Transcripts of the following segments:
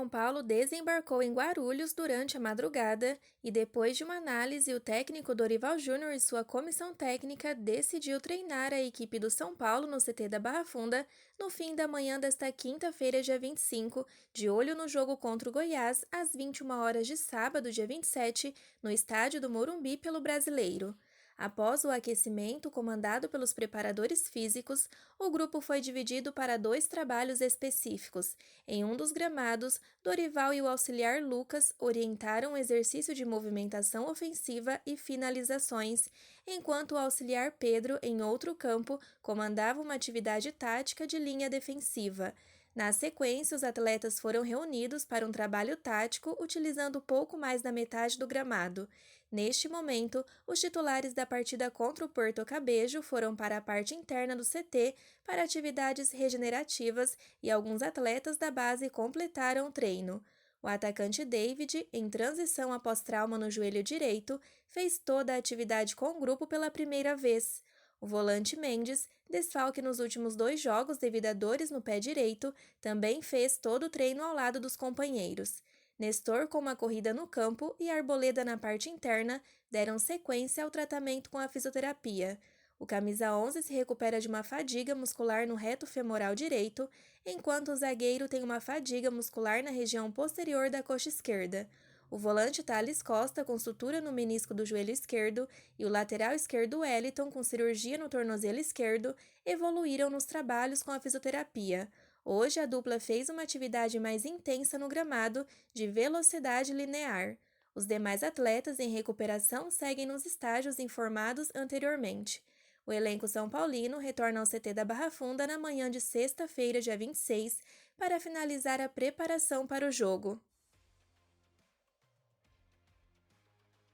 São Paulo desembarcou em Guarulhos durante a madrugada e, depois de uma análise, o técnico Dorival Júnior e sua comissão técnica decidiu treinar a equipe do São Paulo no CT da Barra Funda no fim da manhã desta quinta-feira, dia 25, de olho no jogo contra o Goiás, às 21 horas de sábado, dia 27, no estádio do Morumbi pelo Brasileiro. Após o aquecimento comandado pelos preparadores físicos, o grupo foi dividido para dois trabalhos específicos. Em um dos gramados, Dorival e o auxiliar Lucas orientaram o exercício de movimentação ofensiva e finalizações, enquanto o auxiliar Pedro, em outro campo, comandava uma atividade tática de linha defensiva. Na sequência, os atletas foram reunidos para um trabalho tático utilizando pouco mais da metade do gramado. Neste momento, os titulares da partida contra o Porto Cabejo foram para a parte interna do CT para atividades regenerativas e alguns atletas da base completaram o treino. O atacante David, em transição após trauma no joelho direito, fez toda a atividade com o grupo pela primeira vez. O volante Mendes, desfalque nos últimos 2 jogos devido a dores no pé direito, também fez todo o treino ao lado dos companheiros. Nestor, com uma corrida no campo, e Arboleda na parte interna, deram sequência ao tratamento com a fisioterapia. O camisa 11 se recupera de uma fadiga muscular no reto femoral direito, enquanto o zagueiro tem uma fadiga muscular na região posterior da coxa esquerda. O volante Thales Costa, com sutura no menisco do joelho esquerdo, e o lateral esquerdo Wellington, com cirurgia no tornozelo esquerdo, evoluíram nos trabalhos com a fisioterapia. Hoje, a dupla fez uma atividade mais intensa no gramado, de velocidade linear. Os demais atletas em recuperação seguem nos estágios informados anteriormente. O elenco são paulino retorna ao CT da Barra Funda na manhã de sexta-feira, dia 26, para finalizar a preparação para o jogo.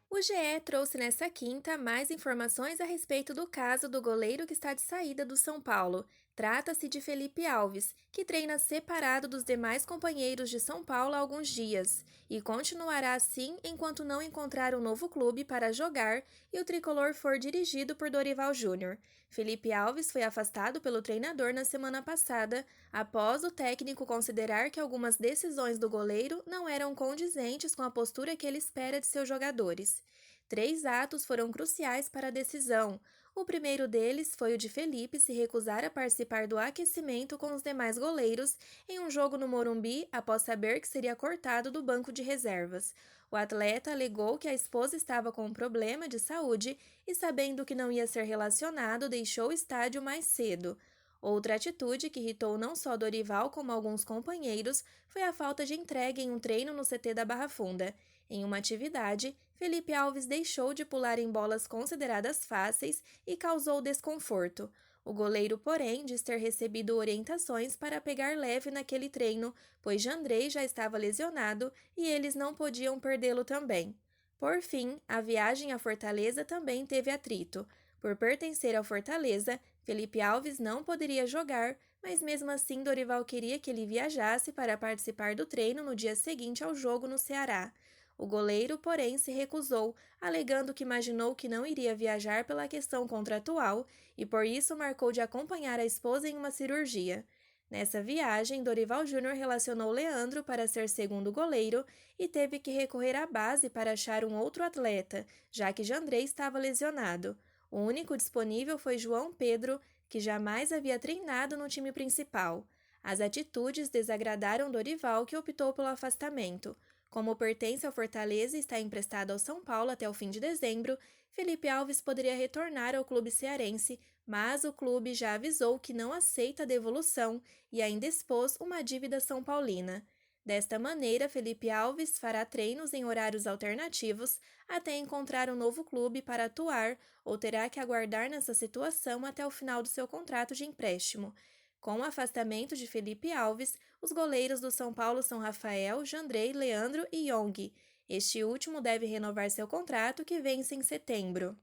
O GE trouxe nesta quinta mais informações a respeito do caso do goleiro que está de saída do São Paulo. Trata-se de Felipe Alves, que treina separado dos demais companheiros de São Paulo há alguns dias, e continuará assim enquanto não encontrar um novo clube para jogar e o tricolor for dirigido por Dorival Júnior. Felipe Alves foi afastado pelo treinador na semana passada, após o técnico considerar que algumas decisões do goleiro não eram condizentes com a postura que ele espera de seus jogadores. 3 atos foram cruciais para a decisão. O primeiro deles foi o de Felipe se recusar a participar do aquecimento com os demais goleiros em um jogo no Morumbi após saber que seria cortado do banco de reservas. O atleta alegou que a esposa estava com um problema de saúde e, sabendo que não ia ser relacionado, deixou o estádio mais cedo. Outra atitude que irritou não só Dorival como alguns companheiros foi a falta de entrega em um treino no CT da Barra Funda. Em uma atividade, Felipe Alves deixou de pular em bolas consideradas fáceis e causou desconforto. O goleiro, porém, diz ter recebido orientações para pegar leve naquele treino, pois Jandrei já estava lesionado e eles não podiam perdê-lo também. Por fim, a viagem à Fortaleza também teve atrito. Por pertencer ao Fortaleza, Felipe Alves não poderia jogar, mas mesmo assim Dorival queria que ele viajasse para participar do treino no dia seguinte ao jogo no Ceará. O goleiro, porém, se recusou, alegando que imaginou que não iria viajar pela questão contratual e por isso marcou de acompanhar a esposa em uma cirurgia. Nessa viagem, Dorival Júnior relacionou Leandro para ser segundo goleiro e teve que recorrer à base para achar um outro atleta, já que Jandrei estava lesionado. O único disponível foi João Pedro, que jamais havia treinado no time principal. As atitudes desagradaram Dorival, que optou pelo afastamento. Como pertence ao Fortaleza e está emprestado ao São Paulo até o fim de dezembro, Felipe Alves poderia retornar ao clube cearense, mas o clube já avisou que não aceita a devolução e ainda expôs uma dívida são paulina. Desta maneira, Felipe Alves fará treinos em horários alternativos até encontrar um novo clube para atuar ou terá que aguardar nessa situação até o final do seu contrato de empréstimo. Com o afastamento de Felipe Alves, os goleiros do São Paulo são Rafael, Jandrei, Leandro e Yong. Este último deve renovar seu contrato, que vence em setembro.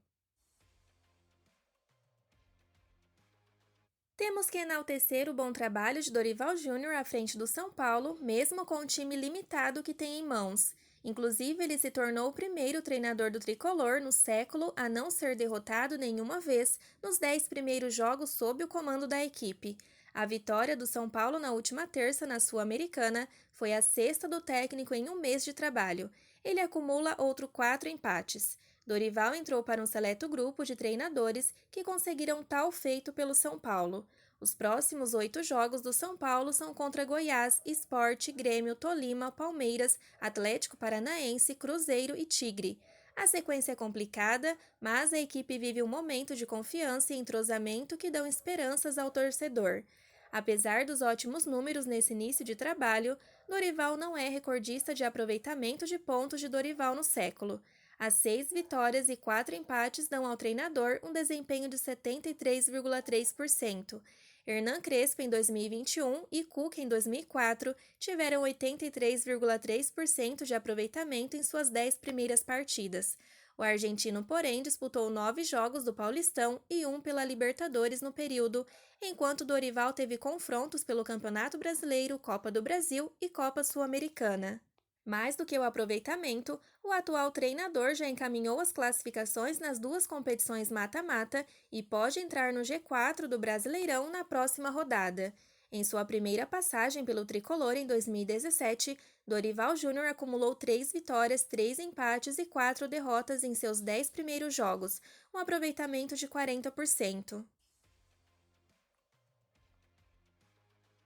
Temos que enaltecer o bom trabalho de Dorival Júnior à frente do São Paulo, mesmo com o time limitado que tem em mãos. Inclusive, ele se tornou o primeiro treinador do tricolor no século a não ser derrotado nenhuma vez nos 10 primeiros jogos sob o comando da equipe. A vitória do São Paulo na última terça na Sul-Americana foi a sexta do técnico em um mês de trabalho. Ele acumula outros 4 empates. Dorival entrou para um seleto grupo de treinadores que conseguiram tal feito pelo São Paulo. Os próximos 8 jogos do São Paulo são contra Goiás, Sport, Grêmio, Tolima, Palmeiras, Atlético Paranaense, Cruzeiro e Tigre. A sequência é complicada, mas a equipe vive um momento de confiança e entrosamento que dão esperanças ao torcedor. Apesar dos ótimos números nesse início de trabalho, Dorival não é recordista de aproveitamento de pontos de Dorival no século. As 6 vitórias e 4 empates dão ao treinador um desempenho de 73,3%. Hernan Crespo em 2021 e Cuca em 2004 tiveram 83,3% de aproveitamento em suas 10 primeiras partidas. O argentino, porém, disputou 9 jogos do Paulistão e um pela Libertadores no período, enquanto Dorival teve confrontos pelo Campeonato Brasileiro, Copa do Brasil e Copa Sul-Americana. Mais do que o aproveitamento, o atual treinador já encaminhou as classificações nas 2 competições mata-mata e pode entrar no G4 do Brasileirão na próxima rodada. Em sua primeira passagem pelo tricolor em 2017, Dorival Júnior acumulou 3 vitórias, 3 empates e 4 derrotas em seus 10 primeiros jogos, um aproveitamento de 40%.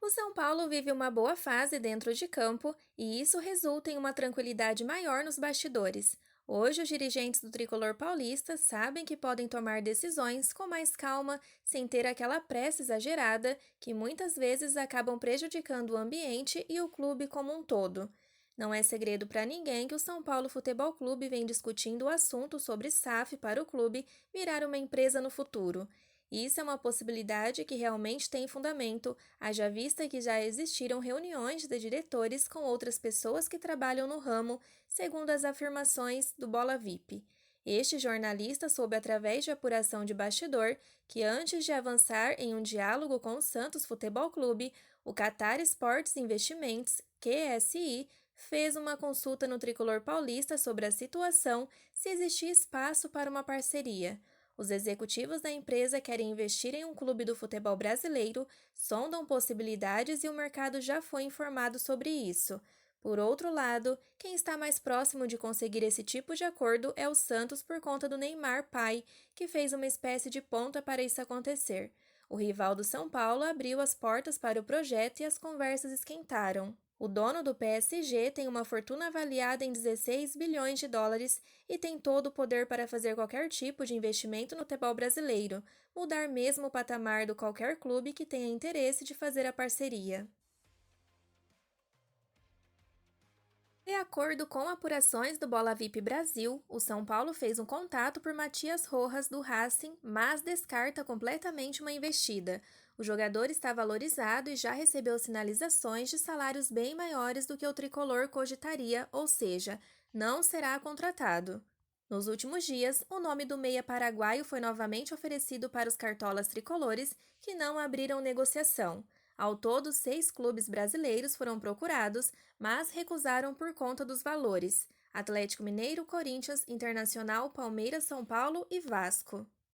O São Paulo vive uma boa fase dentro de campo e isso resulta em uma tranquilidade maior nos bastidores. Hoje, os dirigentes do tricolor paulista sabem que podem tomar decisões com mais calma, sem ter aquela pressa exagerada que muitas vezes acabam prejudicando o ambiente e o clube como um todo. Não é segredo para ninguém que o São Paulo Futebol Clube vem discutindo o assunto sobre SAF para o clube virar uma empresa no futuro. Isso é uma possibilidade que realmente tem fundamento, haja vista que já existiram reuniões de diretores com outras pessoas que trabalham no ramo, segundo as afirmações do Bola VIP. Este jornalista soube através de apuração de bastidor que antes de avançar em um diálogo com o Santos Futebol Clube, o Qatar Sports Investimentos, QSI, fez uma consulta no tricolor paulista sobre a situação, se existia espaço para uma parceria. Os executivos da empresa querem investir em um clube do futebol brasileiro, sondam possibilidades e o mercado já foi informado sobre isso. Por outro lado, quem está mais próximo de conseguir esse tipo de acordo é o Santos por conta do Neymar pai, que fez uma espécie de ponta para isso acontecer. O rival do São Paulo abriu as portas para o projeto e as conversas esquentaram. O dono do PSG tem uma fortuna avaliada em 16 bilhões de dólares e tem todo o poder para fazer qualquer tipo de investimento no futebol brasileiro, mudar mesmo o patamar do qualquer clube que tenha interesse de fazer a parceria. De acordo com apurações do Bola VIP Brasil, o São Paulo fez um contato por Matias Rojas do Racing, mas descarta completamente uma investida. O jogador está valorizado e já recebeu sinalizações de salários bem maiores do que o tricolor cogitaria, ou seja, não será contratado. Nos últimos dias, o nome do meia paraguaio foi novamente oferecido para os cartolas tricolores, que não abriram negociação. Ao todo, 6 clubes brasileiros foram procurados, mas recusaram por conta dos valores: Atlético Mineiro, Corinthians, Internacional, Palmeiras, São Paulo e Vasco.